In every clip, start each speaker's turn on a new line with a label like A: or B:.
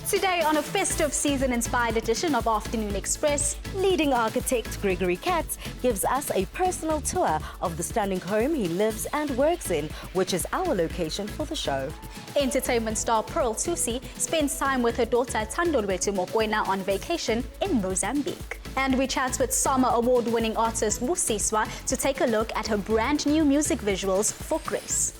A: Today on a festive season-inspired edition of Afternoon Express,
B: leading architect Gregory Katz gives us a personal tour of the stunning home he lives and works in, which is our location for the show.
A: entertainment star Perl Tusi spends time with her daughter Tandolwetu Mokoena on vacation in Mozambique. And we chat with Summer Award-winning artist Busiswa to take a look at her brand new music visuals for Grace.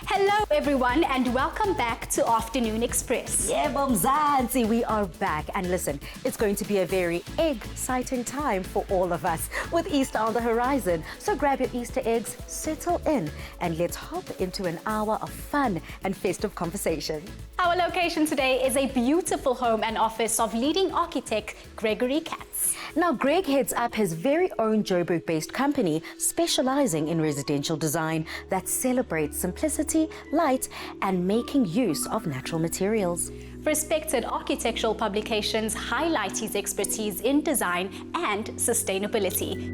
A: Hello everyone and welcome back to Afternoon Express.
B: Yeah, Mzansi, we are back. And listen, it's going to be a very exciting time for all of us with Easter on the horizon. So grab your Easter eggs, settle in, and let's hop into an hour of fun and festive conversation.
A: Our location today is a beautiful home and office of leading architect Gregory Katz.
B: Now, Greg heads up his very own Joburg-based company specializing in residential design that celebrates simplicity, light, and making use of natural materials.
A: Respected architectural publications highlight his expertise in design and sustainability.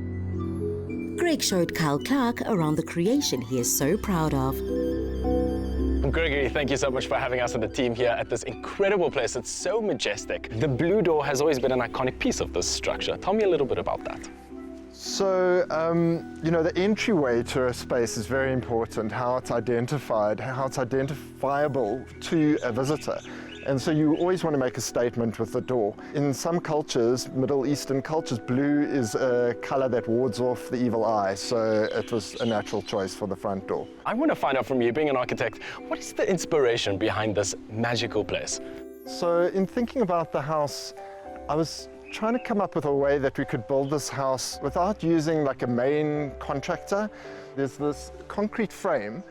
B: Greg showed Kyle Clark around the creation he is so proud of.
C: Gregory, thank you so much for having us and the team here at this incredible place. It's so majestic. The blue door has always been an iconic piece of this structure. Tell me a little bit about that.
D: So, you know, the entryway to a space is very important, how it's identified, how it's identifiable to a visitor. And so you always want to make a statement with the door. In some cultures, Middle Eastern cultures, blue is a color that wards off the evil eye, so it was a natural choice for the front door.
C: I want to find out from you, being an architect, what is the inspiration behind this magical place?
D: So in thinking about the house, I was trying to come up with a way that we could build this house without using like a main contractor. There's this concrete frame,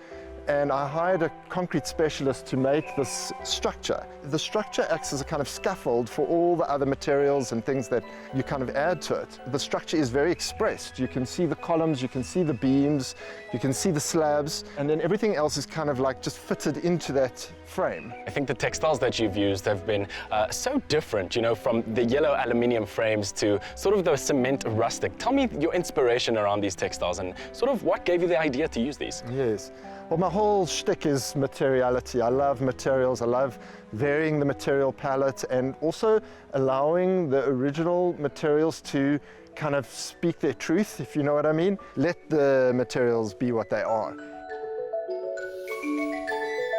D: and I hired a concrete specialist to make this structure. The structure acts as a kind of scaffold for all the other materials and things that you kind of add to it. The structure is very expressed. You can see the columns, you can see the beams, you can see the slabs, and then everything else is kind of like just fitted into that frame.
C: I think the textiles that you've used have been so different, you know, from the yellow aluminium frames to sort of the cement rustic. Tell me your inspiration around these textiles and sort of what gave you the idea to use these?
D: Yes. Well, my whole shtick is materiality. I love materials. I love varying the material palette and also allowing the original materials to kind of speak their truth, if you know what I mean. Let the materials be what they are.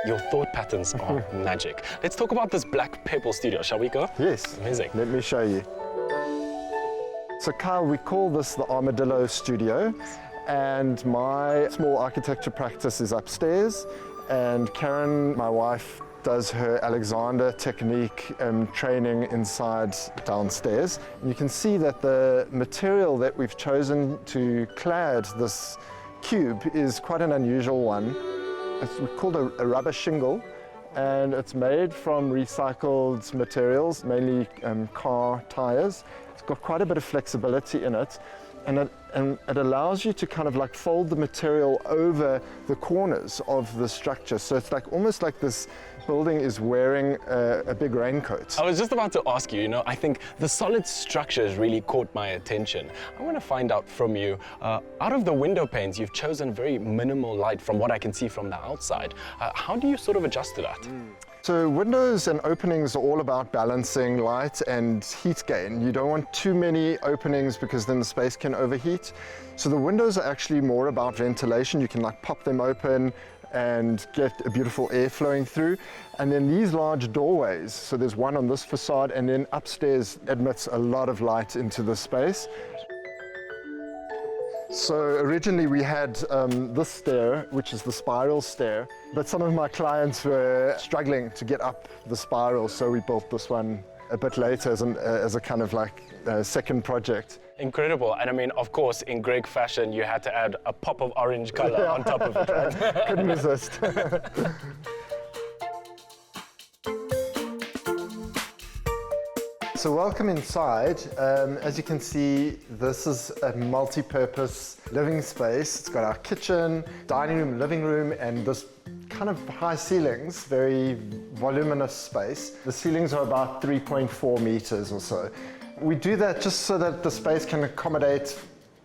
C: Your thought patterns are magic. Let's talk about this black pebble studio, shall we go?
D: Yes.
C: Amazing.
D: Let me show you. So Kyle, we call this the Armadillo Studio. And my small architecture practice is upstairs, and Karen, my wife, does her Alexander technique training inside downstairs. And you can see that the material that we've chosen to clad this cube is quite an unusual one. It's called a rubber shingle, and it's made from recycled materials, mainly car tires. It's got quite a bit of flexibility in it. And it allows you to kind of like fold the material over the corners of the structure. So it's like almost like this building is wearing a big raincoat.
C: I was just about to ask you, you know, I think the solid structure has really caught my attention. I want to find out from you, out of the window panes, you've chosen very minimal light from what I can see from the outside. How do you sort of adjust to that?
D: So windows and openings are all about balancing light and heat gain. You don't want too many openings because then the space can overheat. So the windows are actually more about ventilation. You can like pop them open and get a beautiful air flowing through. And then these large doorways, so there's one on this facade and then upstairs admits a lot of light into the space. So originally we had this stair, which is the spiral stair, but some of my clients were struggling to get up the spiral, so we built this one a bit later as a kind of like second project.
C: Incredible. And I mean, of course, in Greg fashion, you had to add a pop of orange color on top of it, right?
D: Couldn't resist. So welcome inside. As you can see, this is a multi-purpose living space. It's got our kitchen, dining room, living room, and this kind of high ceilings, very voluminous space. The ceilings are about 3.4 meters or so. We do that just so that the space can accommodate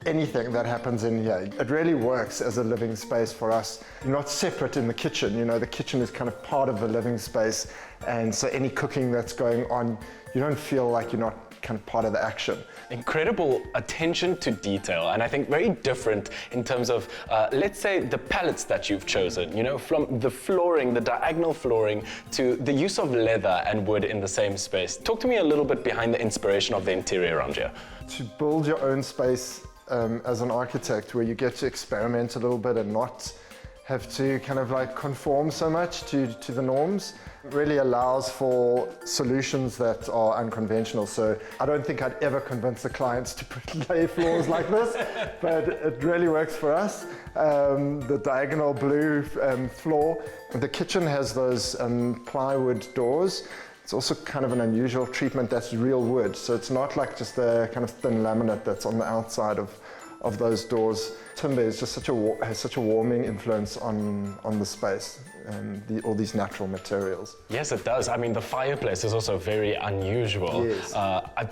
D: anything that happens in here. It really works as a living space for us. You're not separate in the kitchen, you know, the kitchen is kind of part of the living space, and so any cooking that's going on, you don't feel like you're not kind of part of the action.
C: Incredible attention to detail, and I think very different in terms of, let's say, the palettes that you've chosen, you know, from the flooring, the diagonal flooring, to the use of leather and wood in the same space. Talk to me a little bit behind the inspiration of the interior around here.
D: To build your own space as an architect, where you get to experiment a little bit and not have to kind of like conform so much to the norms, really allows for solutions that are unconventional. So I don't think I'd ever convince the clients to lay floors like this, but it really works for us. The diagonal blue floor. The kitchen has those plywood doors. It's also kind of an unusual treatment that's real wood, so it's not like just a kind of thin laminate that's on the outside of those doors. Timber is just has such a warming influence on the space, and all these natural materials.
C: Yes, it does. I mean, the fireplace is also very unusual.
D: Yes.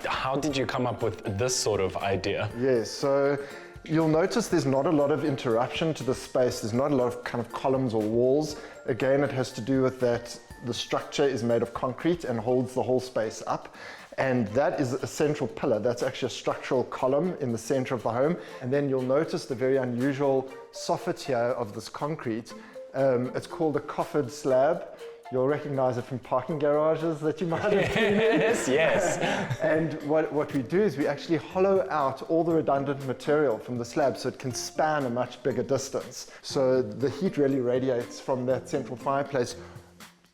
C: How did you come up with this sort of idea?
D: Yes, so you'll notice there's not a lot of interruption to the space. There's not a lot of kind of columns or walls. Again, it has to do with that the structure is made of concrete and holds the whole space up. And that is a central pillar. That's actually a structural column in the center of the home. And then you'll notice the very unusual soffit here of this concrete. It's called a coffered slab. You'll recognize it from parking garages that you might have seen.
C: Yes, yes.
D: And what we do is we actually hollow out all the redundant material from the slab so it can span a much bigger distance. So the heat really radiates from that central fireplace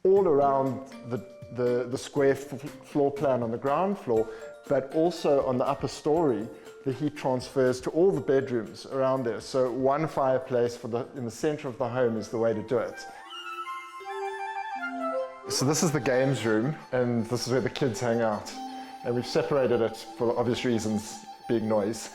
D: all around the square floor plan on the ground floor, but also on the upper story, the heat transfers to all the bedrooms around there. So one fireplace in the center of the home is the way to do it. So this is the games room, and this is where the kids hang out. And we've separated it for obvious reasons, being noise,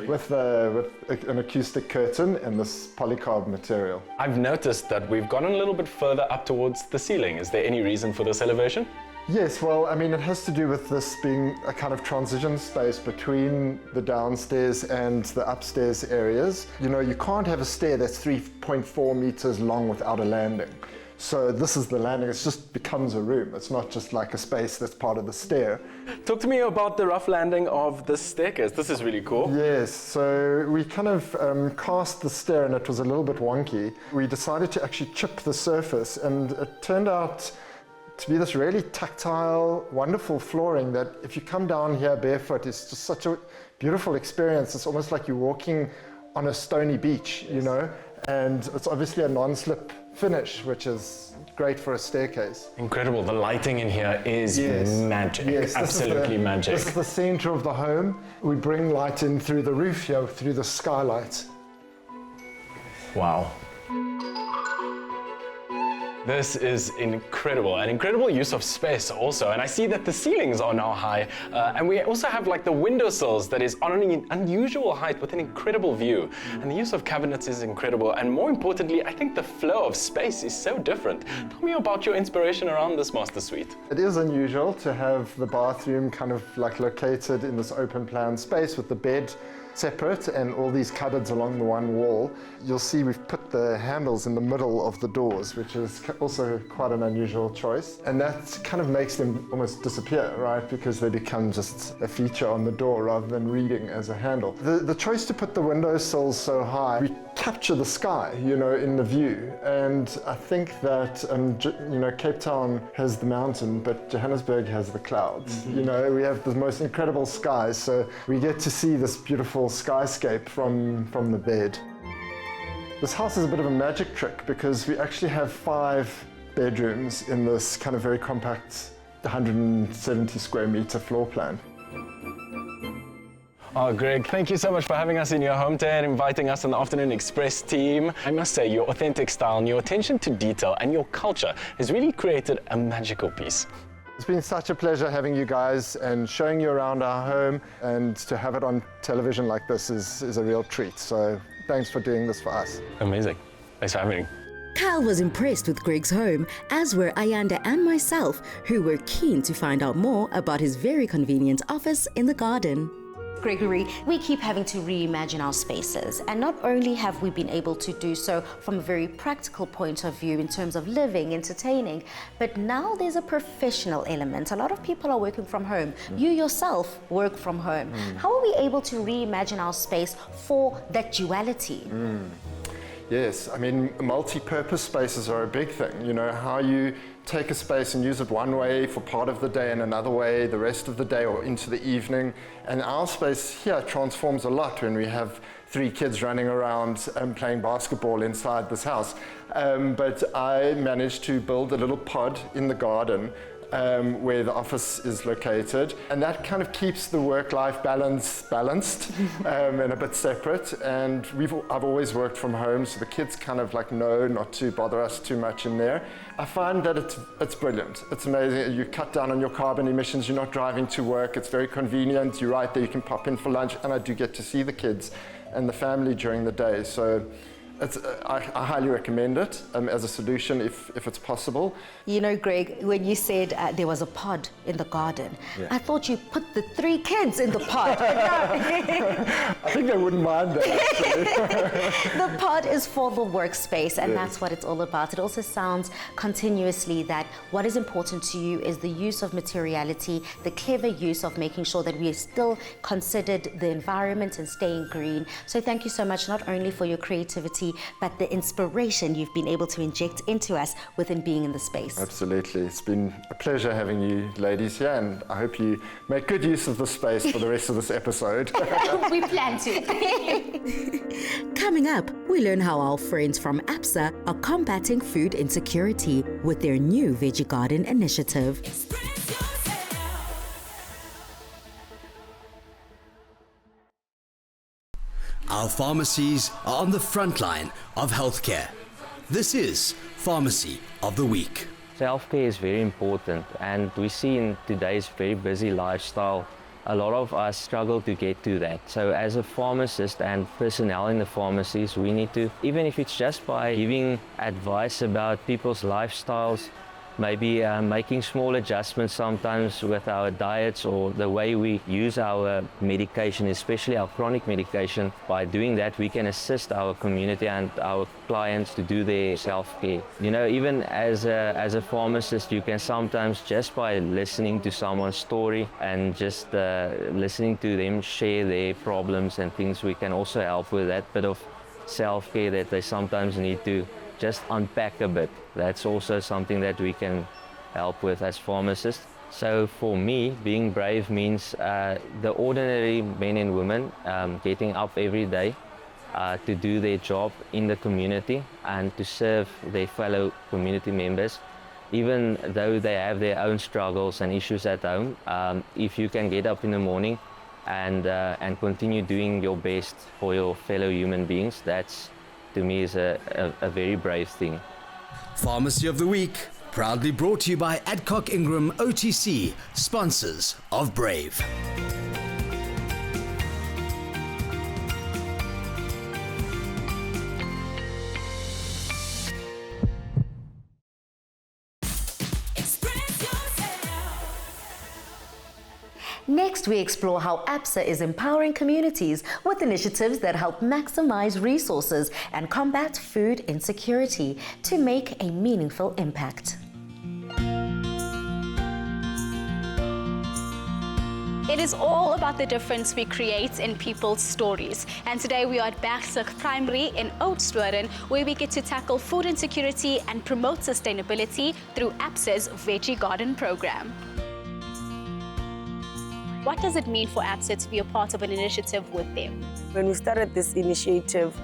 D: with an acoustic curtain and this polycarb material.
C: I've noticed that we've gone a little bit further up towards the ceiling. Is there any reason for this elevation?
D: Yes, well, I mean, it has to do with this being a kind of transition space between the downstairs and the upstairs areas. You know, you can't have a stair that's 3.4 meters long without a landing. So this is the landing. It just becomes a room. It's not just like a space that's part of the stair.
C: Talk to me about the rough landing of the staircase. This is really cool.
D: Yes, so we kind of cast the stair and it was a little bit wonky. We decided to actually chip the surface, and it turned out to be this really tactile, wonderful flooring that if you come down here barefoot, it's just such a beautiful experience. It's almost like you're walking on a stony beach, you know, and it's obviously a non-slip finish, which is great for a staircase.
C: Incredible. The lighting in here is magic.
D: Yes,
C: absolutely magic.
D: This is the center of the home. We bring light in through the roof here, through the skylight.
C: Wow. This is incredible, an incredible use of space also, and I see that the ceilings are now high, and we also have like the windowsills that is on an unusual height with an incredible view, and the use of cabinets is incredible, and more importantly, I think the flow of space is so different. Tell me about your inspiration around this master suite.
D: It is unusual to have the bathroom kind of like located in this open plan space with the bed separate and all these cupboards along the one wall. You'll see we've put the handles in the middle of the doors, which is also quite an unusual choice. And that kind of makes them almost disappear, right? Because they become just a feature on the door rather than reading as a handle. The choice to put the windowsills so high, we capture the sky, you know, in the view. And I think that, you know, Cape Town has the mountain, but Johannesburg has the clouds. Mm-hmm. You know, we have the most incredible skies, so we get to see this beautiful skyscape from the bed. This house is a bit of a magic trick because we actually have 5 bedrooms in this kind of very compact 170 square meter floor plan.
C: Oh, Greg, thank you so much for having us in your home today and inviting us on the Afternoon Express team. I must say, your authentic style and your attention to detail and your culture has really created a magical piece.
D: It's been such a pleasure having you guys and showing you around our home, and to have it on television like this is a real treat. So thanks for doing this for us.
C: Amazing. Thanks for having me.
B: Kyle was impressed with Greg's home, as were Ayanda and myself, who were keen to find out more about his very convenient office in the garden. Gregory, we keep having to reimagine our spaces, and not only have we been able to do so from a very practical point of view in terms of living, entertaining, but now there's a professional element. A lot of people are working from home. You yourself work from home. How are we able to reimagine our space for that duality?
D: Yes, I mean, multi-purpose spaces are a big thing. You know, how you take a space and use it one way for part of the day and another way the rest of the day or into the evening. And our space here transforms a lot when we have 3 kids running around and playing basketball inside this house. But I managed to build a little pod in the garden where the office is located, and that kind of keeps the work-life balance balanced and a bit separate. And I've always worked from home, so the kids kind of like know not to bother us too much in there. I find that it's brilliant. It's amazing. You cut down on your carbon emissions. You're not driving to work. It's very convenient. You're right there. You can pop in for lunch, and I do get to see the kids and the family during the day. So I highly recommend it as a solution if it's possible.
B: You know, Greg, when you said there was a pod in the garden, I thought you put the 3 kids in the pod.
D: I think they wouldn't mind that, actually.
B: The pod is for the workspace, and that's what it's all about. It also sounds continuously that what is important to you is the use of materiality, the clever use of making sure that we are still considered the environment and staying green. So thank you so much, not only for your creativity, but the inspiration you've been able to inject into us within being in the space.
D: Absolutely. It's been a pleasure having you ladies here, and I hope you make good use of the space for the rest of this episode.
A: We plan to.
B: Coming up, we learn how our friends from Absa are combating food insecurity with their new veggie garden initiative.
E: Our pharmacies are on the front line of healthcare. This is Pharmacy of the Week.
F: Self-care is very important, and we see in today's very busy lifestyle, a lot of us struggle to get to that. So as a pharmacist and personnel in the pharmacies, we need to, even if it's just by giving advice about people's lifestyles, maybe making small adjustments sometimes with our diets or the way we use our medication, especially our chronic medication. By doing that, we can assist our community and our clients to do their self-care. You know, even as a pharmacist, you can sometimes, just by listening to someone's story and just listening to them share their problems and things, we can also help with that bit of self-care that they sometimes need to just unpack a bit. That's also something that we can help with as pharmacists. So for me, being brave means the ordinary men and women getting up every day to do their job in the community and to serve their fellow community members. Even though they have their own struggles and issues at home, if you can get up in the morning and continue doing your best for your fellow human beings, that's, to me, is a very brave thing.
E: Pharmacy of the Week, proudly brought to you by Adcock Ingram OTC, sponsors of Brave.
B: Next, we explore how Absa is empowering communities with initiatives that help maximize resources and combat food insecurity to make a meaningful impact.
A: It is all about the difference we create in people's stories. And today we are at Bergsig Primary in Oudtshoorn, where we get to tackle food insecurity and promote sustainability through Absa's Veggie Garden program. What does it mean for Absa to be a part of an initiative with them?
G: When we started this initiative,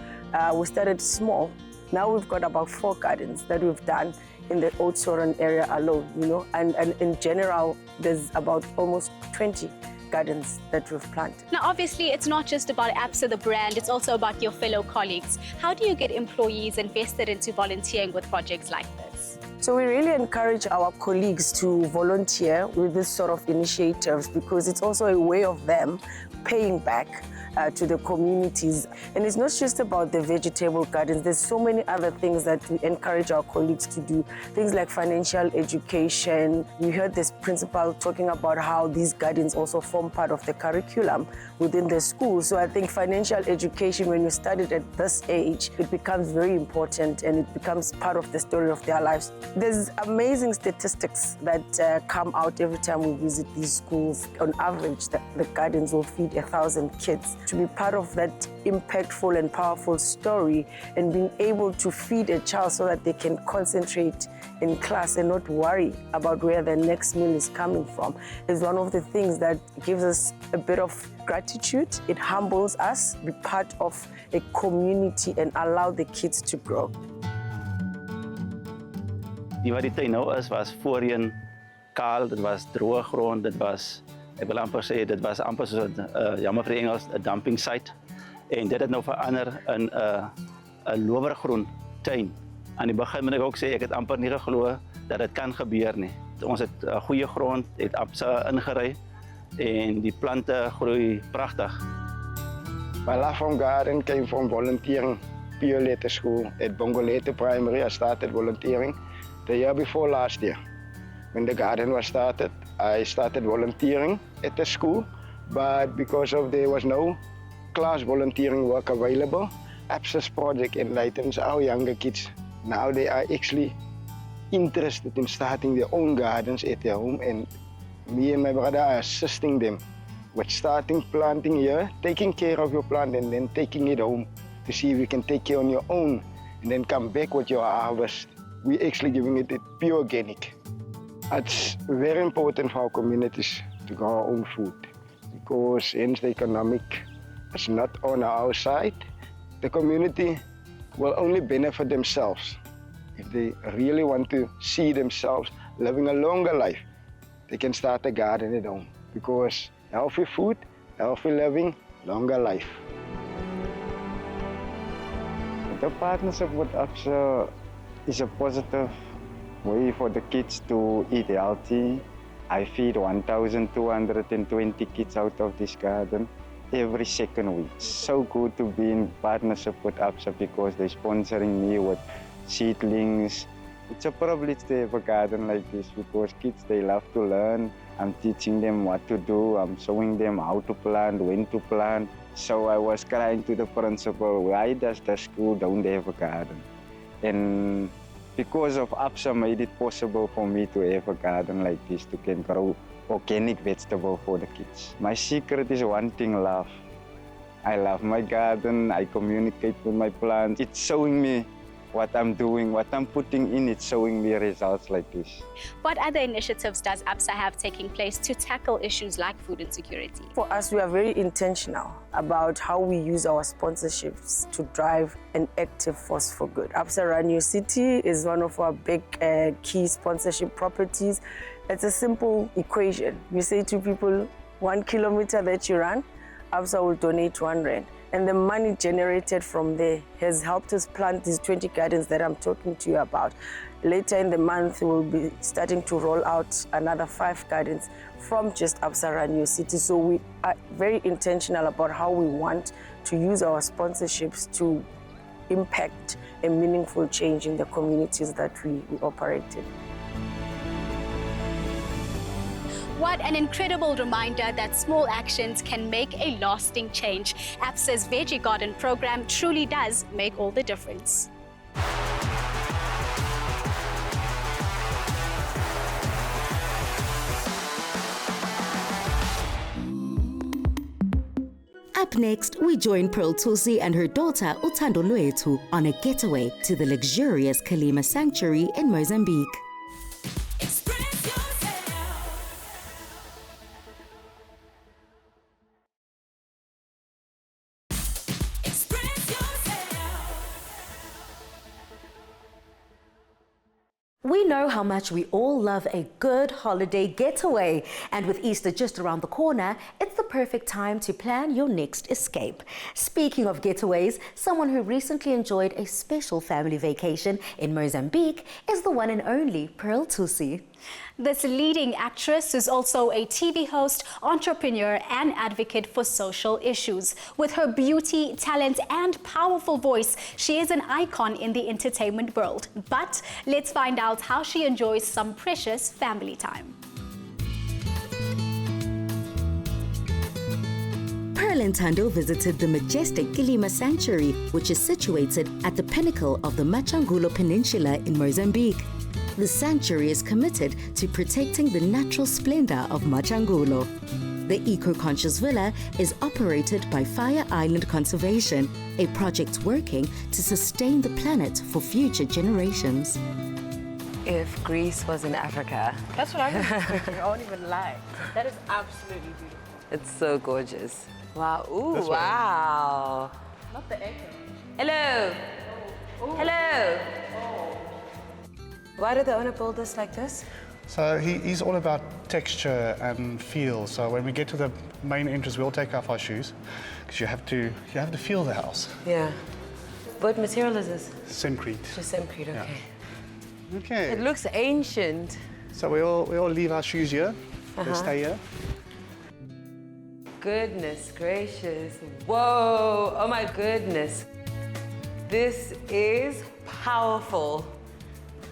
G: we started small. Now we've got about 4 gardens that we've done in the Oudtshoorn area alone, you know, and in general, there's about almost 20 gardens that we've planted.
A: Now, obviously, it's not just about Absa, the brand, it's also about your fellow colleagues. How do you get employees invested into volunteering with projects like this?
G: So we really encourage our colleagues to volunteer with this sort of initiatives because it's also a way of them paying back to the communities. And it's not just about the vegetable gardens. There's so many other things that we encourage our colleagues to do. Things like financial education. We heard this principal talking about how these gardens also form part of the curriculum within the school. So I think financial education, when you start it at this age, it becomes very important and it becomes part of the story of their lives. There's amazing statistics that come out every time we visit these schools. On average, the gardens will feed 1,000 kids. To be part of that impactful and powerful story and being able to feed a child so that they can concentrate in class and not worry about where the next meal is coming from is one of the things that gives us a bit of gratitude. It humbles us, be part of a community and allow the kids to grow.
H: Die wat die tuin nou is, was voorheen kaal, dit was droë grond, dit was, ek wil amper sê, dit was amper soos jammer vir die Engels, 'n dumping site. En dit het nou verander in 'n lowergroen tuin. Aan die begin moet ek ook sê, ek het amper nie geglo dat dit kan gebeur nie. Ons het goeie grond, het Absa ingery en die plante groei pragtig.
I: My love from garden came from volunteering purely at the school at Bergsig Primary. I started volunteering the year before last year. When the garden was started, I started volunteering at the school, but because of there was no class volunteering work available, Absa's project enlightens our younger kids. Now they are actually interested in starting their own gardens at their home, and me and my brother are assisting them with starting planting here, taking care of your plant and then taking it home to see if you can take care on your own and then come back with your harvest. We're actually giving it pure organic. It's very important for our communities to grow our own food because hence the economic is not on our side. The community will only benefit themselves if they really want to see themselves living a longer life. They can start a garden at home because healthy food, healthy living, longer life.
J: The partnership with Absa is a positive way for the kids to eat healthy. I feed 1,220 kids out of this garden every second week. It's so good to be in partnership with Absa because they're sponsoring me with seedlings. It's a privilege to have a garden like this because kids, they love to learn. I'm teaching them what to do. I'm showing them how to plant, when to plant. So I was crying to the principal, why does the school don't have a garden? And because of Absa made it possible for me to have a garden like this to can grow organic vegetable for the kids. My secret is wanting love. I love my garden, I communicate with my plants. It's showing me what I'm doing, what I'm putting in, it's showing me results like this.
A: What other initiatives does Absa have taking place to tackle issues like food insecurity?
G: For us, we are very intentional about how we use our sponsorships to drive an active force for good. Absa Run Your City is one of our big key sponsorship properties. It's a simple equation. You say to people, 1 kilometer that you run, Absa will donate 1 rand. And the money generated from there has helped us plant these 20 gardens that I'm talking to you about. Later in the month, we'll be starting to roll out another 5 gardens from just Absa Run Your City. So we are very intentional about how we want to use our sponsorships to impact a meaningful change in the communities that we operate in.
A: What an incredible reminder that small actions can make a lasting change. Absa's Veggie Garden program truly does make all the difference.
B: Up next, we join Pearl Tusi and her daughter Uthando Lwethu on a getaway to the luxurious Kalima Sanctuary in Mozambique. We know how much we all love a good holiday getaway, and with Easter just around the corner, it's the perfect time to plan your next escape. Speaking of getaways, someone who recently enjoyed a special family vacation in Mozambique is the one and only Perl Tusi.
A: This leading actress is also a TV host, entrepreneur, and advocate for social issues. With her beauty, talent, and powerful voice, she is an icon in the entertainment world. But let's find out how she enjoys some precious family time.
B: Perl and Tando visited the majestic Gqilima Sanctuary, which is situated at the pinnacle of the Mozambique Peninsula in Mozambique. The sanctuary is committed to protecting the natural splendor of Mozambique. The eco-conscious villa is operated by Fire Island Conservation, a project working to sustain the planet for future generations.
G: If Greece was in Africa.
K: That's what I was expecting. I won't even lie. That is absolutely beautiful.
G: It's so gorgeous. Wow. Ooh,
K: This way.
G: wow.
K: Not the echo.
G: Hello.
K: Oh.
G: Hello. Why did the owner build this like this?
L: So he's all about texture and feel. So when we get to the main entrance, we all take off our shoes because you have to feel the house.
G: Yeah. What material is this?
L: Concrete.
G: Just concrete, okay.
L: Yeah. Okay.
G: It looks ancient.
L: So we all leave our shoes here. They stay here.
G: Goodness gracious. Whoa. Oh my goodness. This is powerful.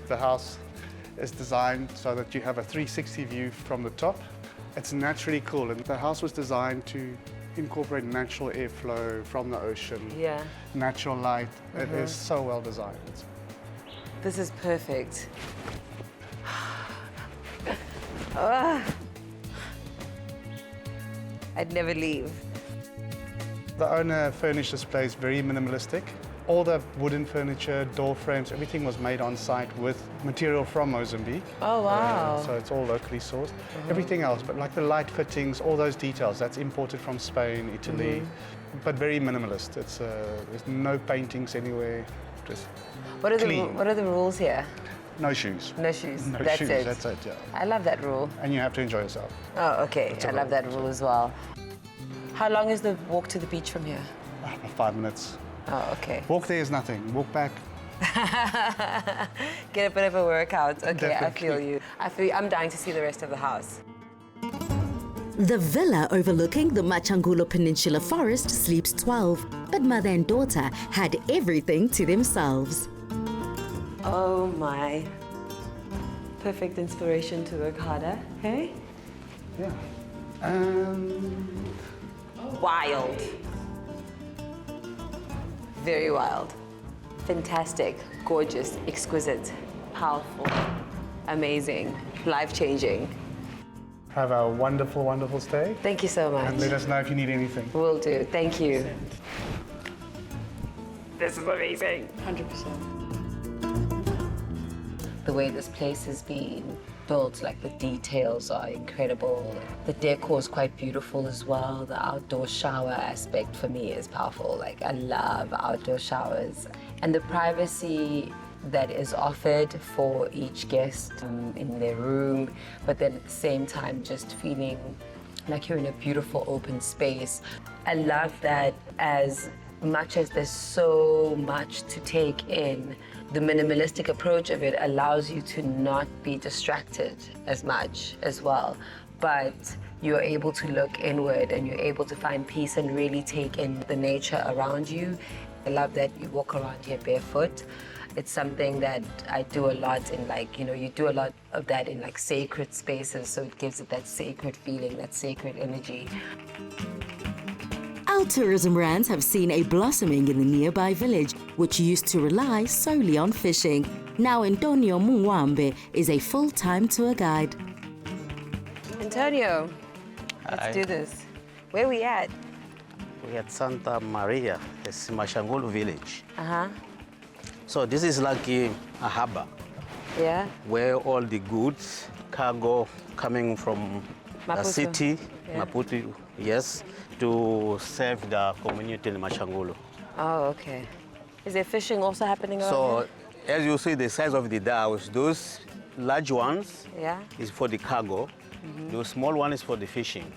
L: The house is designed so that you have a 360 view from the top. It's naturally cool, and the house was designed to incorporate natural airflow from the ocean,
G: Yeah.
L: natural light. It is so well designed.
G: This is perfect. Ah. I'd never leave.
L: The owner furnished this place very minimalistic. All the wooden furniture, door frames, everything was made on site with material from Mozambique.
G: Oh, wow.
L: So it's all locally sourced. Everything else, but like the light fittings, all those details, that's imported from Spain, Italy, but very minimalist. There's no paintings anywhere, just clean.
G: What are the rules here?
L: No shoes.
G: No shoes.
L: No
G: That's
L: shoes,
G: it.
L: that's it, yeah.
G: I love that rule.
L: And you have to enjoy yourself.
G: Oh, okay.
L: That's a
G: I love
L: rule.
G: that rule as well. How long is the walk to the beach from here?
L: About 5 minutes.
G: Oh, okay.
L: Walk there is nothing. Walk back.
G: Get a bit of a workout. Okay, I feel
L: Definitely.
G: you. I'm dying to see the rest of the house.
B: The villa overlooking the Mozambique Peninsula forest sleeps 12, but mother and daughter had everything to themselves.
G: Oh my. Perfect inspiration to work harder, hey?
L: Yeah.
G: Wild. Very wild. Fantastic, gorgeous, exquisite, powerful, amazing, life-changing.
L: Have a wonderful, wonderful stay.
G: Thank you so much.
L: And let us know if you need anything.
G: Will do. Thank you. This is amazing.
K: 100%.
G: The way this place has been built, like the details are incredible. The decor is quite beautiful as well. The outdoor shower aspect for me is powerful. Like, I love outdoor showers. And the privacy that is offered for each guest in their room, but then at the same time just feeling like you're in a beautiful open space. I love that as much as there's so much to take in, the minimalistic approach of it allows you to not be distracted as much as well, but you're able to look inward and you're able to find peace and really take in the nature around you. I love that you walk around here barefoot. It's something that I do a lot in, like, you do a lot of that in like sacred spaces, so it gives it that sacred feeling, that sacred energy.
B: Our tourism brands have seen a blossoming in the nearby village, which used to rely solely on fishing. Now Antonio Muwambe is a full-time tour guide.
G: Antonio, let's do this. Where are we at?
M: We're at Santa Maria, it's Mozambique village.
G: Uh-huh.
M: So this is like a harbor
G: Yeah?
M: where all the goods, cargo coming from the
G: Maputo.
M: city,
G: Yeah.
M: Maputo, yes, to serve the community in Mozambique.
G: Oh, okay. Is there fishing also happening around
M: So as you see the size of the dhows, those large ones
G: here? Yeah?
M: is for the cargo, the small one is for the fishing.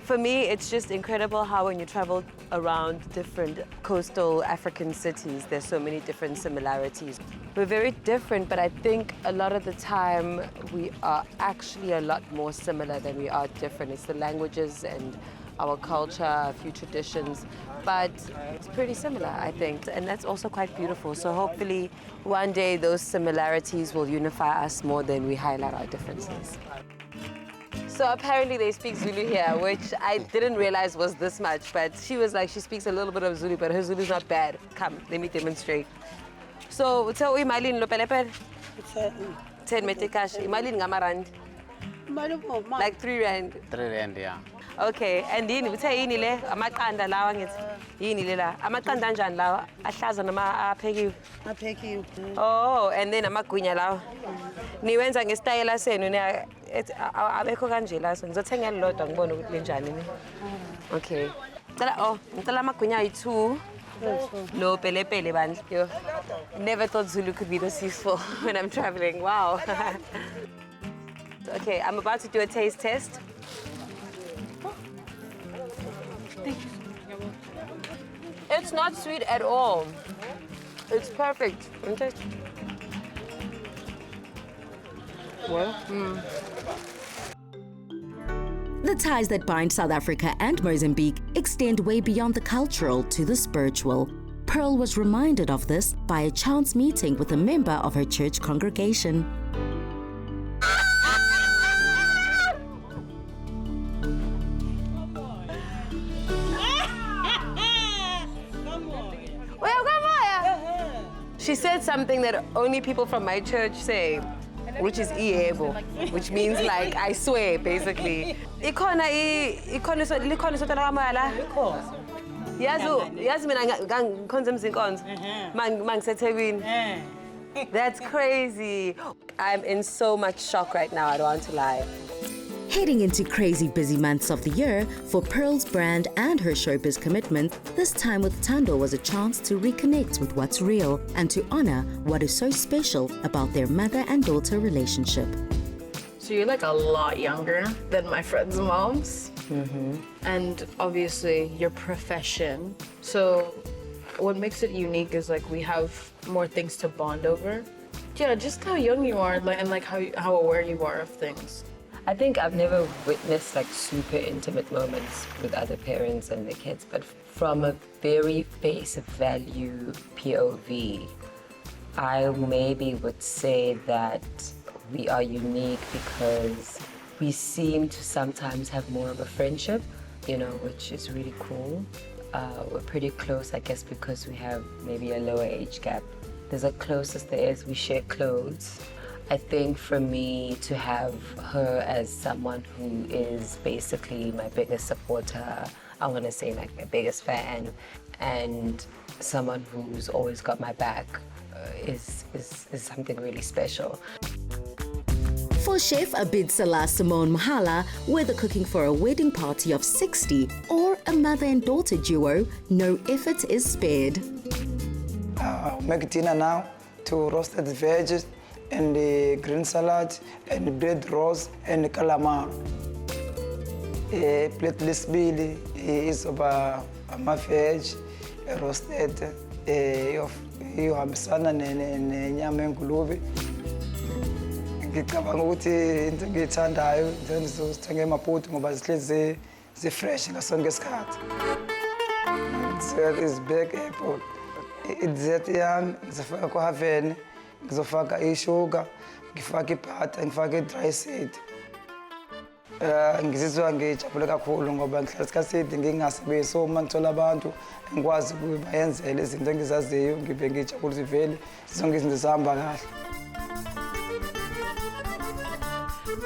N: For me, it's just incredible how when you travel around different coastal African cities, there's so many different similarities. We're very different, but I think a lot of the time we are actually a lot more similar than we are different. It's the languages and our culture, a few traditions, but it's pretty similar, I think, and that's also quite beautiful. So hopefully one day those similarities will unify us more than we highlight our differences. So apparently they speak Zulu here, which I didn't realize was this much, but she was like, she speaks a little bit of Zulu, but her Zulu's not bad. Come, let me demonstrate. So, tell me, Malin, lo peleper? 10 metikash. Malin ngamarand? Like 3 rand?
M: 3 rand, yeah.
N: Okay, and then uthe yini le amaqanda lawa ngithi yini le la amaqanda kanjani lawa ahlaza noma aphekiwe oh and then amagwinya lawa niwenza ngesitayela senu ne abekho kanje la so ngizothenga lelodwa ngibone ukuthi lenjani ni okay ngicela amagwinya ayi2 lo pelepele bandla yo never thought Zulu could be this useful when I'm traveling. Wow. Okay, I'm about to do a taste test. It's not sweet at all. It's perfect. Well,
B: The ties that bind South Africa and Mozambique extend way beyond the cultural to the spiritual. Perl was reminded of this by a chance meeting with a member of her church congregation.
N: She said something that only people from my church say, which is iebo, which means like I swear, basically. That's crazy. I'm in so much shock right now, I don't want to lie.
B: Heading into crazy busy months of the year for Perl's brand and her showbiz commitment, this time with Thando was a chance to reconnect with what's real and to honor what is so special about their mother and daughter relationship.
K: So you're like a lot younger than my friends' moms. And obviously your profession. So what makes it unique is like we have more things to bond over. Yeah, just how young you are and like how aware you are of things.
N: I think I've never witnessed like super intimate moments with other parents and their kids, but from a very face value POV, I maybe would say that we are unique because we seem to sometimes have more of a friendship, you know, which is really cool. We're pretty close, I guess, because we have maybe a lower age gap. There's a closest there is, we share clothes. I think for me to have her as someone who is basically my biggest supporter, I want to say like my biggest fan, and someone who's always got my back is something really special.
B: For Chef Absa Simone Mahala, whether cooking for a wedding party of 60 or a mother and daughter duo, no effort is spared.
O: Make dinner now to roasted veggies and the green salad and bread rolls and calamar. Plate lesbili is about my veg roasted. You have sana nenyama engulube. Ngicabanga ukuthi into engiyithandayo ngizozithenga emaputi ngoba zihlezi fresh ngaso sonke isikhathi. It's big apple. Dessert yami ngizofaka ku-oven, ngizofaka ishuga, ngifake ibutter, ngifake i-dry seed. Ngizizwa ngijabule kakhulu ngoba ngihlala isikhathi eside ngingasebenzi, so uma ngithola abantu engikwazi ukubayenzela izinto engizaziyo ngibe ngijabule ukuthi vele zonke izinto zihamba kahle.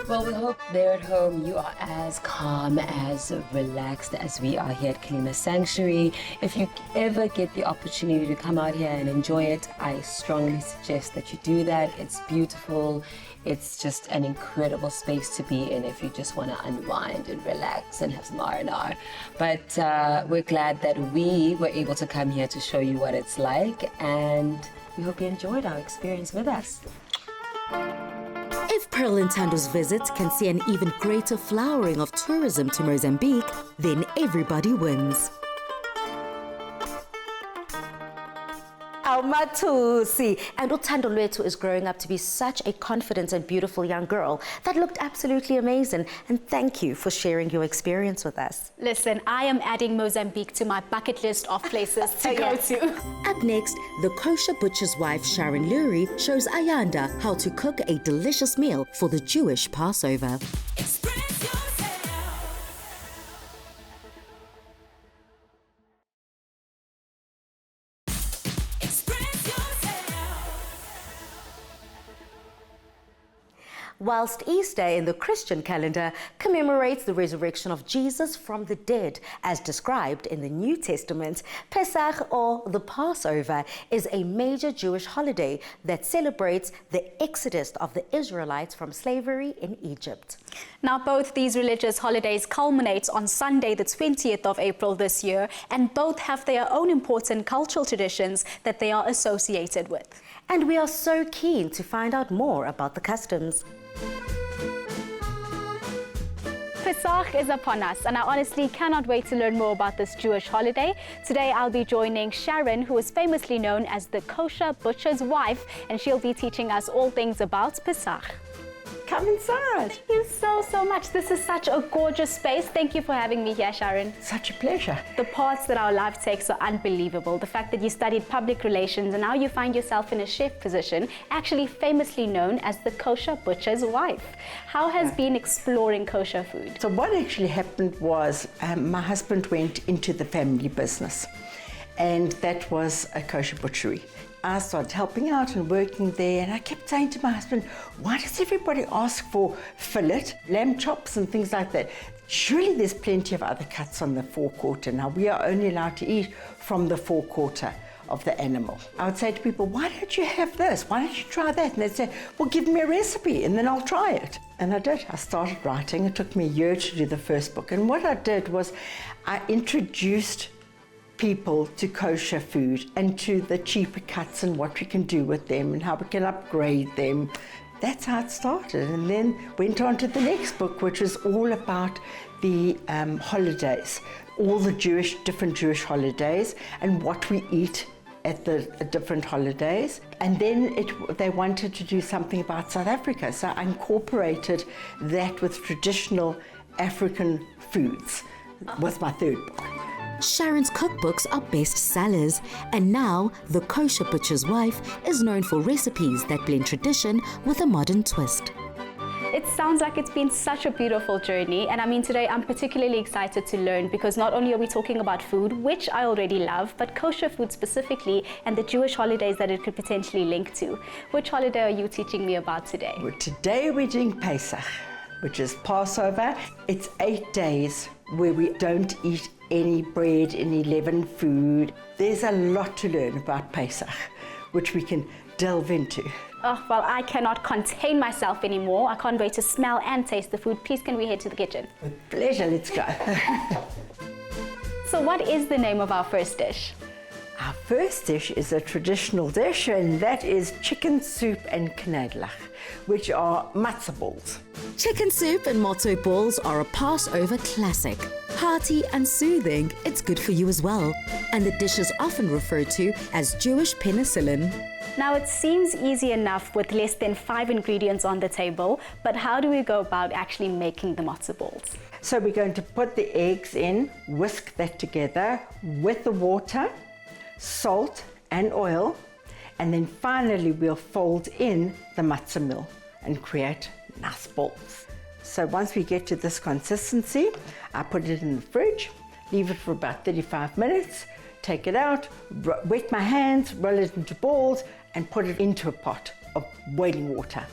N: Well, we hope there at home you are as calm, as relaxed as we are here at Kalima Sanctuary. If you ever get the opportunity to come out here and enjoy it, I strongly suggest that you do that. It's beautiful. It's just an incredible space to be in if you just want to unwind and relax and have some R&R. But we're glad that we were able to come here to show you what it's like, and we hope you enjoyed our experience with us.
B: If Perl and Tando's visits can see an even greater flowering of tourism to Mozambique, then everybody wins. Tusi. And Uthando Lwethu is growing up to be such a confident and beautiful young girl that looked absolutely amazing. And thank you for sharing your experience with us.
A: Listen, I am adding Mozambique to my bucket list of places to go to.
B: Up next, the kosher butcher's wife Sharon Lurie shows Ayanda how to cook a delicious meal for the Jewish Passover. Whilst Easter in the Christian calendar commemorates the resurrection of Jesus from the dead, as described in the New Testament, Pesach, or the Passover, is a major Jewish holiday that celebrates the exodus of the Israelites from slavery in Egypt.
A: Now, both these religious holidays culminate on Sunday, the 20th of April this year, and both have their own important cultural traditions that they are associated with.
B: And we are so keen to find out more about the customs.
A: Pesach is upon us, and I honestly cannot wait to learn more about this Jewish holiday. Today I'll be joining Sharon, who is famously known as the kosher butcher's wife, and she'll be teaching us all things about Pesach.
P: Come inside.
A: Thank you so much. This is such a gorgeous space. Thank you for having me here, Sharon.
P: Such a pleasure.
A: The paths that our life takes are unbelievable. The fact that you studied public relations and now you find yourself in a chef position, actually famously known as the kosher butcher's wife. How has been exploring kosher food?
P: So what actually happened was my husband went into the family business, and that was a kosher butchery. I started helping out and working there, and I kept saying to my husband, why does everybody ask for fillet, lamb chops and things like that? Surely there's plenty of other cuts on the forequarter. Now, we are only allowed to eat from the forequarter of the animal. I would say to people, why don't you have this? Why don't you try that? And they'd say, well, give me a recipe and then I'll try it. And I did. I started writing. It took me a year to do the first book. And what I did was I introduced people to kosher food and to the cheaper cuts and what we can do with them and how we can upgrade them. That's how it started, and then went on to the next book, which was all about the holidays, all the different Jewish holidays and what we eat at the different holidays. And then they wanted to do something about South Africa, so I incorporated that with traditional African foods. Was my third book.
B: Sharon's cookbooks are bestsellers, and now the kosher butcher's wife is known for recipes that blend tradition with a modern twist.
A: It sounds like it's been such a beautiful journey, and I mean, today I'm particularly excited to learn because not only are we talking about food, which I already love, but kosher food specifically and the Jewish holidays that it could potentially link to. Which holiday are you teaching me about today?
P: Well, today we're doing Pesach, which is Passover. It's 8 days where we don't eat any bread, any leavened food. There's a lot to learn about Pesach, which we can delve into.
A: Oh, well, I cannot contain myself anymore. I can't wait to smell and taste the food. Please, can we head to the kitchen?
P: With pleasure, let's go.
A: So what is the name of our first dish?
P: Our first dish is a traditional dish, and that is chicken soup and knedlach, which are matzah balls.
B: Chicken soup and matzo balls are a Passover classic. Hearty and soothing, it's good for you as well. And the dish is often referred to as Jewish penicillin.
A: Now, it seems easy enough with less than 5 ingredients on the table, but how do we go about actually making the matzo balls?
P: So we're going to put the eggs in, whisk that together with the water, salt and oil, and then finally we'll fold in the matzah meal and create nice balls. So once we get to this consistency, I put it in the fridge, leave it for about 35 minutes, take it out, wet my hands, roll it into balls, and put it into a pot of boiling water.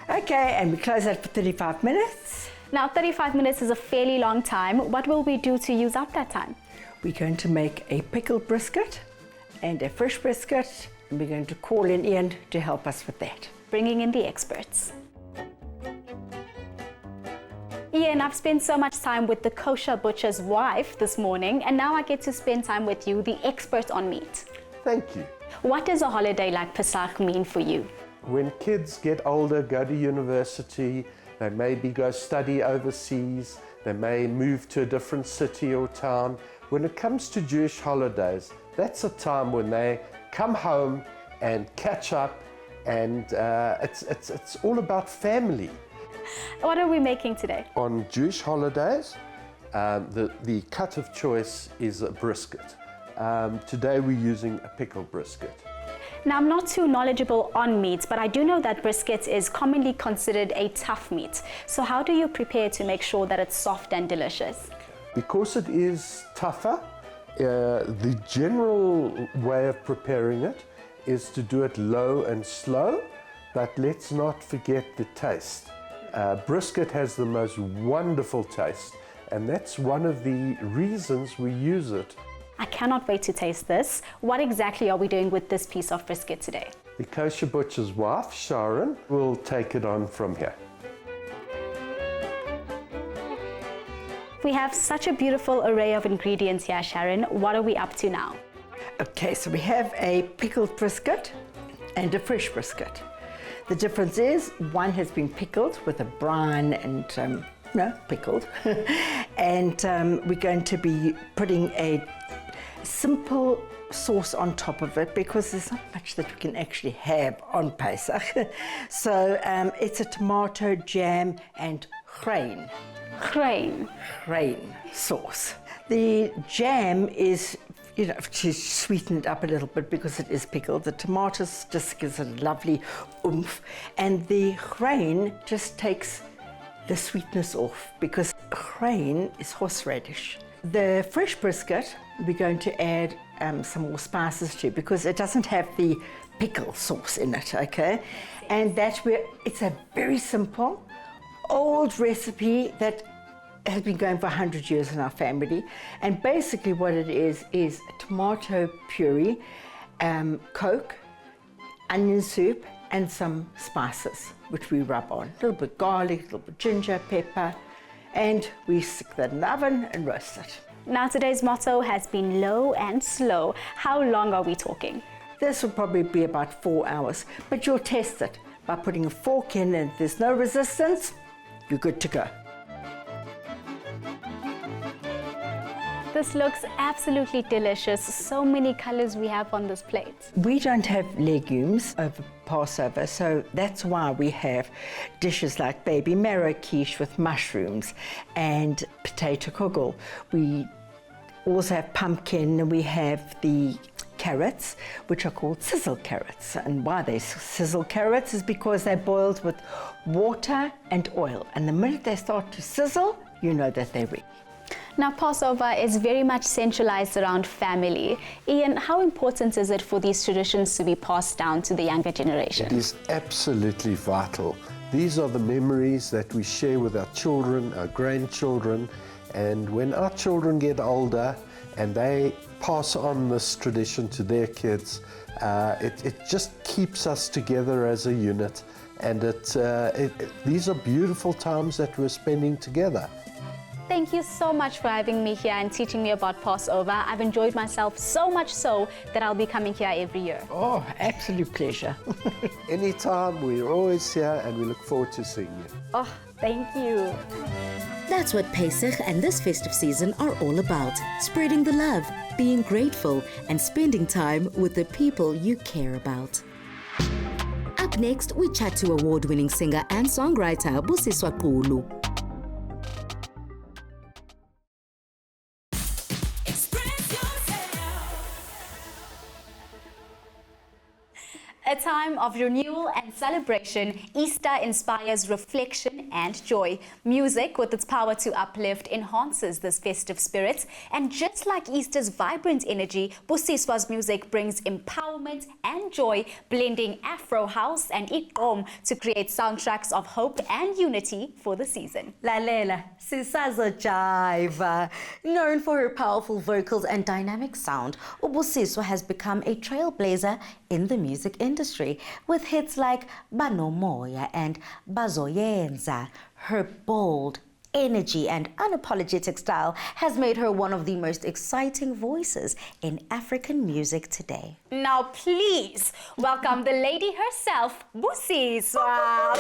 P: Okay, and we close that for 35 minutes.
A: Now, 35 minutes is a fairly long time. What will we do to use up that time?
P: We're going to make a pickled brisket and a fresh brisket, and we're going to call in Ian to help us with that.
A: Bringing in the experts. Ian, I've spent so much time with the kosher butcher's wife this morning, and now I get to spend time with you, the expert on meat.
D: Thank you.
A: What does a holiday like Pesach mean for you?
Q: When kids get older, go to university, they maybe go study overseas, they may move to a different city or town. When it comes to Jewish holidays, that's a time when they come home and catch up, and it's all about family.
A: What are we making today?
Q: On Jewish holidays, the cut of choice is a brisket. Today we're using a pickled brisket.
A: Now, I'm not too knowledgeable on meats, but I do know that brisket is commonly considered a tough meat. So how do you prepare to make sure that it's soft and delicious?
Q: Because it is tougher, the general way of preparing it is to do it low and slow, but let's not forget the taste. Brisket has the most wonderful taste, and that's one of the reasons we use it.
A: I cannot wait to taste this. What exactly are we doing with this piece of brisket today?
Q: The kosher butcher's wife, Sharon, will take it on from here.
A: We have such a beautiful array of ingredients here, Sharon. What are we up to now?
P: Okay, so we have a pickled brisket and a fresh brisket. The difference is one has been pickled with a brine and pickled. And we're going to be putting a simple sauce on top of it because there's not much that we can actually have on Pesach. So it's a tomato, jam and grain sauce. The jam is, to sweeten it up a little bit because it is pickled. The tomatoes just gives a lovely oomph, and the grain just takes the sweetness off because grain is horseradish. The fresh brisket, we're going to add some more spices to because it doesn't have the pickle sauce in it, okay? And it's a very simple, old recipe that has been going for 100 years in our family. And basically what it is tomato puree, Coke, onion soup, and some spices, which we rub on. A little bit garlic, a little bit ginger, pepper, and we stick that in the oven and roast it.
A: Now, today's motto has been low and slow. How long are we talking?
P: This will probably be about 4 hours, but you'll test it by putting a fork in, and if there's no resistance, you're good to go.
A: This looks absolutely delicious. So many colors we have on this plate.
P: We don't have legumes over Passover, so that's why we have dishes like baby marrow quiche with mushrooms and potato kugel. We also have pumpkin, and we have the carrots, which are called sizzle carrots. And why they're sizzle carrots is because they're boiled with water and oil. And the minute they start to sizzle, you know that they're ready.
A: Now, Passover is very much centralized around family. Ian, how important is it for these traditions to be passed down to the younger generation?
Q: It is absolutely vital. These are the memories that we share with our children, our grandchildren, and when our children get older and they pass on this tradition to their kids, it just keeps us together as a unit, and these are beautiful times that we're spending together.
A: Thank you so much for having me here and teaching me about Passover. I've enjoyed myself so much so that I'll be coming here every year.
P: Oh, absolute pleasure.
Q: Anytime, we're always here and we look forward to seeing you.
A: Oh, thank you.
B: That's what Pesach and this festive season are all about. Spreading the love, being grateful, and spending time with the people you care about. Up next, we chat to award-winning singer and songwriter Busiswa Gqulu.
A: A time of renewal and celebration, Easter inspires reflection and joy. Music, with its power to uplift, enhances this festive spirit. And just like Easter's vibrant energy, Busiswa's music brings empowerment and joy, blending Afro house and iqom to create soundtracks of hope and unity for the season.
B: Lalela Sisazo Jiva. Known for her powerful vocals and dynamic sound, Busiswa has become a trailblazer in the music industry with hits like Banomoya and Bazoyenza. Her bold, energy and unapologetic style has made her one of the most exciting voices in African music today.
A: Now please welcome the lady herself, Busiswa.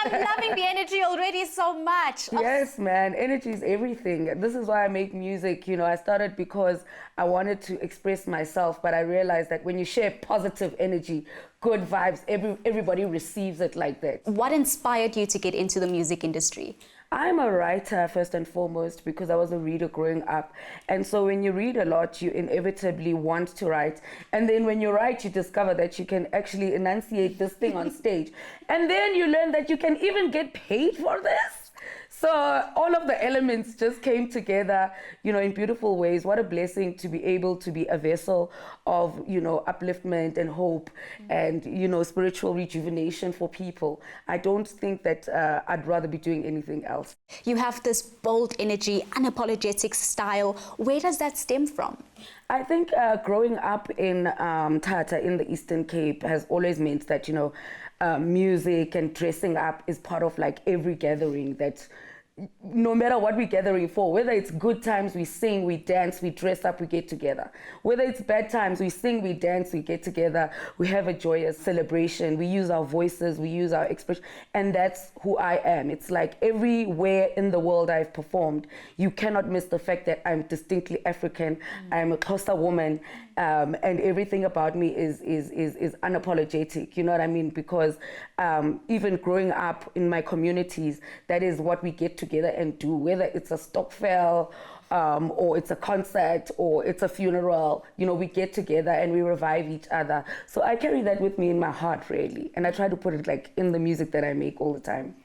A: I'm loving the energy already so much.
R: Yes, man. Energy is everything. This is why I make music. You know, I started because I wanted to express myself, but I realized that when you share positive energy, good vibes, everybody receives it like that.
A: What inspired you to get into the music industry?
R: I'm a writer first and foremost because I was a reader growing up. And so when you read a lot, you inevitably want to write. And then when you write, you discover that you can actually enunciate this thing on stage. And then you learn that you can even get paid for this. So all of the elements just came together, you know, in beautiful ways. What a blessing to be able to be a vessel of, you know, upliftment and hope and, you know, spiritual rejuvenation for people. I don't think that I'd rather be doing anything else.
A: You have this bold energy, unapologetic style. Where does that stem from?
R: I think growing up in Tata in the Eastern Cape has always meant that, you know, music and dressing up is part of like every gathering, that no matter what we're gathering for, whether it's good times, we sing, we dance, we dress up, we get together. Whether it's bad times, we sing, we dance, we get together, we have a joyous celebration, we use our voices, we use our expression, and that's who I am. It's like everywhere in the world I've performed, you cannot miss the fact that I'm distinctly African, I'm a Xhosa woman, and everything about me is unapologetic, you know what I mean? Because even growing up in my communities, that is what we get together and do, whether it's a stokvel, or it's a concert, or it's a funeral, you know, we get together and we revive each other. So I carry that with me in my heart, really. And I try to put it like in the music that I make all the time.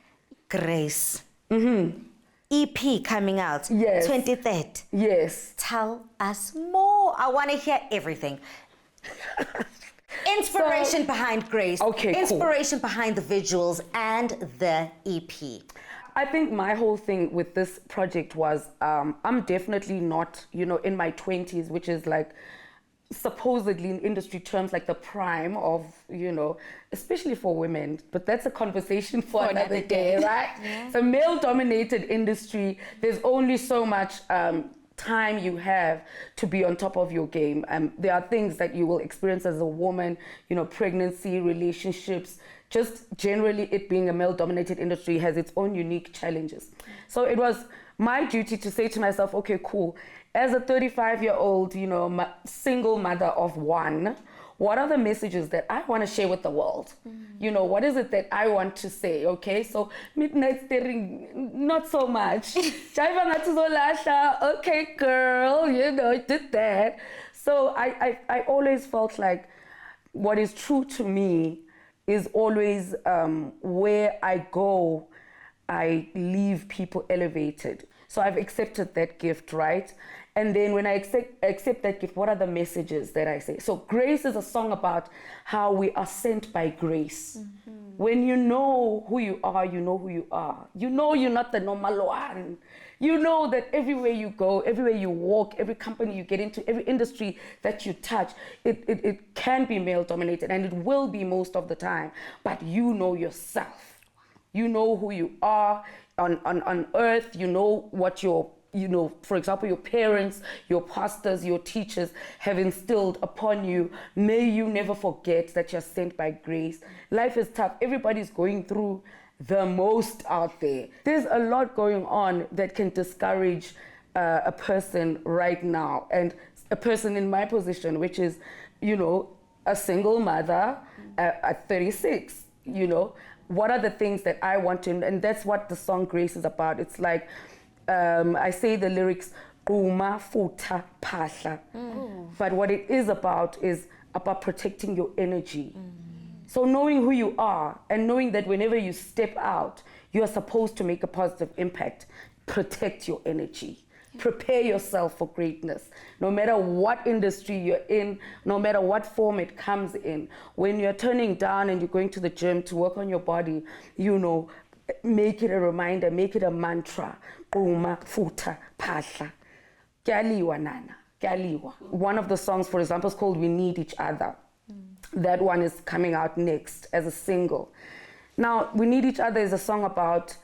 B: Grace. EP coming out.
R: Yes.
B: 23rd.
R: Yes.
B: Tell us more. I want to hear everything. Inspiration behind Grace.
R: Okay,
B: Inspiration behind the visuals and the EP.
R: I think my whole thing with this project was I'm definitely not, you know, in my 20s, which is like supposedly in industry terms like the prime of, you know, especially for women, but that's a conversation for another day, right? Yeah. It's a male-dominated industry. There's only so much time you have to be on top of your game. There are things that you will experience as a woman, you know, pregnancy, relationships, just generally it being a male-dominated industry has its own unique challenges. So it was my duty to say to myself, okay, cool. As a 35-year-old, you know, single mother of one, what are the messages that I want to share with the world? You know, what is it that I want to say, okay? So midnight staring, not so much. Okay, girl, you know, I did that. So I always felt like what is true to me is always where I go, I leave people elevated. So I've accepted that gift, right? And then when I accept that gift, what are the messages that I say? So Grace is a song about how we are sent by grace. When you know who you are, you know who you are. You know you're not the normal one. You know that everywhere you go, everywhere you walk, every company you get into, every industry that you touch, it can be male-dominated, and it will be most of the time. But you know yourself. You know who you are on earth. You know what your, you know, for example, your parents, your pastors, your teachers have instilled upon you. May you never forget that you're sent by grace. Life is tough. Everybody's going through the most out there. There's a lot going on that can discourage a person right now, and a person in my position, which is, you know, a single mother at 36, you know. What are the things that I want to, and that's what the song Grace is about. It's like, I say the lyrics, Uma futa pasha. But what it is about protecting your energy. So knowing who you are and knowing that whenever you step out, you are supposed to make a positive impact. Protect your energy. Prepare yourself for greatness. No matter what industry you're in, no matter what form it comes in, when you're turning down and you're going to the gym to work on your body, you know, make it a reminder, make it a mantra. Uma futa pasha. Kyaliwa nana, kyaliwa. One of the songs, for example, is called We Need Each Other. That one is coming out next as a single. Now, We Need Each Other is a song about,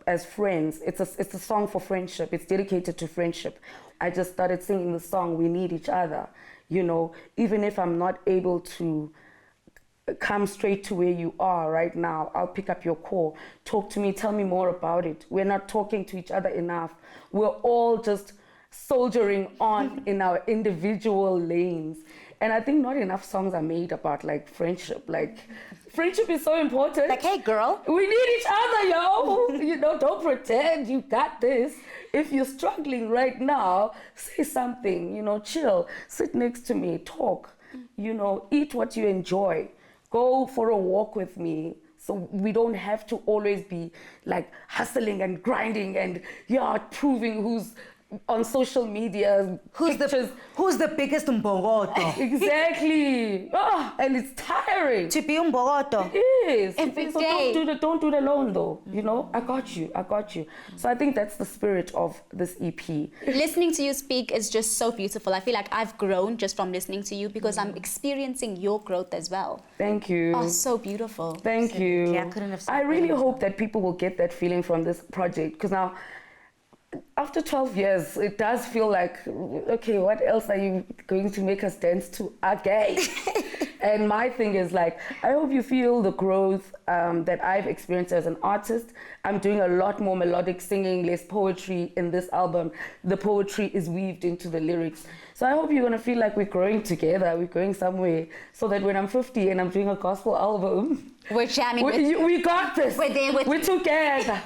R: as friends. It's a song for friendship. It's dedicated to friendship. I just started singing the song, We Need Each Other. Even if I'm not able to come straight to where you are right now, I'll pick up your call. Talk to me, tell me more about it. We're not talking to each other enough. We're all just soldiering on in our individual lanes. And I think not enough songs are made about friendship. Friendship is so important.
B: Hey girl,
R: we need each other, yo. Don't pretend you got this. If you're struggling right now, say something, chill, sit next to me, talk, eat what you enjoy. Go for a walk with me. So we don't have to always be hustling and grinding and proving who's on social media.
B: Who's the biggest mbongoto?
R: Exactly. And it's tiring.
B: To be mbongoto.
R: It is.
B: Every
R: So
B: day.
R: Don't do it alone though. I got you. So I think that's the spirit of this EP.
A: Listening to you speak is just so beautiful. I feel like I've grown just from listening to you because I'm experiencing your growth as well.
R: Thank you.
A: Oh, so beautiful.
R: Thank you.
B: I couldn't have said
R: I really
B: better.
R: hope that people will get that feeling from this project, because now, after 12 years, it does feel like, okay, what else are you going to make us dance to again? And my thing is I hope you feel the growth that I've experienced as an artist. I'm doing a lot more melodic singing, less poetry in this album. The poetry is weaved into the lyrics. So I hope you're going to feel like we're growing together, we're going somewhere, so that when I'm 50 and I'm doing a gospel album,
A: we're jamming.
R: We got this.
A: We're there with
R: We're together.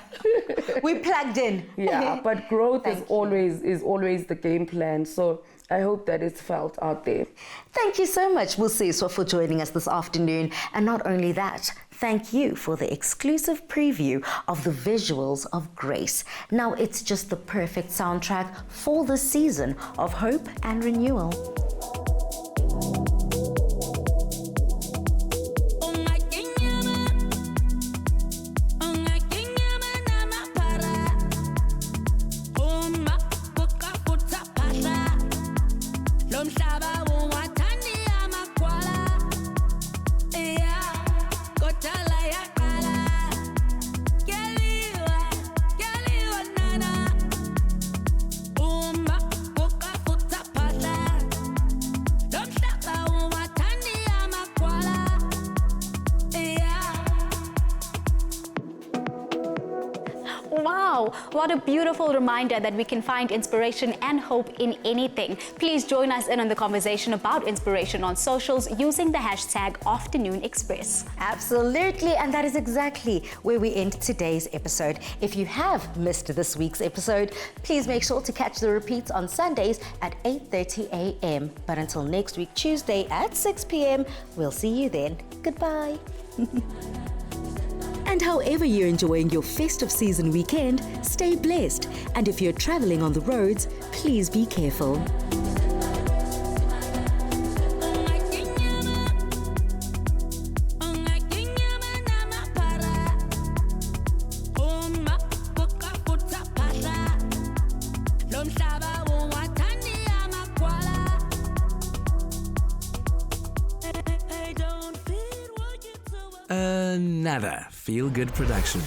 B: We plugged in.
R: Yeah, but growth is always the game plan. So I hope that it's felt out there.
B: Thank you so much, Busiswa, for joining us this afternoon. And not only that, thank you for the exclusive preview of the visuals of Grace. Now it's just the perfect soundtrack for the season of hope and renewal.
A: Wow, what a beautiful reminder that we can find inspiration and hope in anything. Please join us in on the conversation about inspiration on socials using the hashtag Afternoon Express.
B: Absolutely, and that is exactly where we end today's episode. If you have missed this week's episode, please make sure to catch the repeats on Sundays at 8:30 a.m. But until next week, Tuesday at 6 p.m, we'll see you then. Goodbye. And however you're enjoying your festive season weekend, stay blessed. And if you're traveling on the roads, please be careful.
S: Another feel-good production.